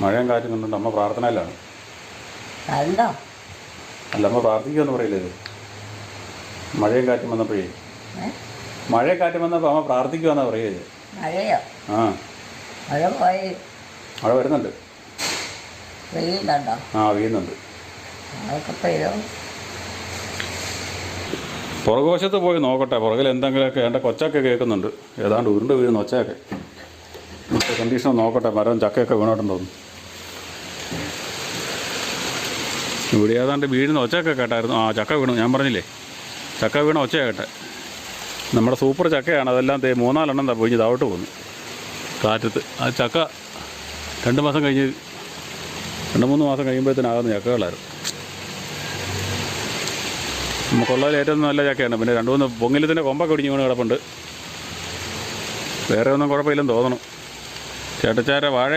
മഴയും കാറ്റും കണ്ടുകൊണ്ട് അമ്മ പ്രാർത്ഥനയിലാണ്. കണ്ടോ? അല്ല, അമ്മ പ്രാർത്ഥിക്കുമെന്ന് പറയില്ലേ ഇത്? മഴയും കാറ്റും വന്നപ്പോഴേ, ഏ? മഴയും കാറ്റും വന്നപ്പോൾ അമ്മ പ്രാർത്ഥിക്കുമെന്നാണ് പറയുക. മഴയോ? ആ, മഴ പോയി മഴ വരുന്നുണ്ട്. പെയ്യുന്നുണ്ടോ? ആ, വീഴുന്നുണ്ട്. അതൊക്കെ പെയ്യോ? പുറകുവശത്ത് പോയി നോക്കട്ടെ, പുറകിൽ എന്തെങ്കിലുമൊക്കെ എൻ്റെ കൊച്ചൊക്കെ കേൾക്കുന്നുണ്ട്, ഏതാണ്ട് ഉരുണ്ട് വീഴുന്ന ഒച്ചയൊക്കെ. ഇന്നത്തെ കണ്ടീഷൻ നോക്കട്ടെ, മരം ചക്കയൊക്കെ വീണോട്ടെന്ന് തോന്നുന്നു. ഇവിടെ ഏതാണ്ട് വീഴുന്ന ഒച്ചയൊക്കെ കേട്ടായിരുന്നു. ആ, ചക്ക വീണു, ഞാൻ പറഞ്ഞില്ലേ, ചക്ക വീണ ഒച്ചയാണ് കേട്ടെ. നമ്മുടെ സൂപ്പർ ചക്കയാണ്, അതെല്ലാം 3-4 പൊഴിഞ്ഞ് താവോട്ട് പോകുന്നു കാറ്റത്ത്. ആ ചക്ക 2 മാസം കഴിഞ്ഞ് 2-3 മാസം കഴിയുമ്പോഴത്തേനാകുന്ന ചക്കകളായിരുന്നു. നമുക്കുള്ളതിൽ ഏറ്റവും നല്ല ചക്കയാണ്. പിന്നെ 2-3 പൊങ്ങിലത്തിൻ്റെ കൊമ്പൊക്കെ ഒടിഞ്ഞ് വീണ് കിടപ്പുണ്ട്. വേറെ ഒന്നും കുഴപ്പമില്ലെന്ന് തോന്നണം. ചേട്ടച്ചാര വാഴ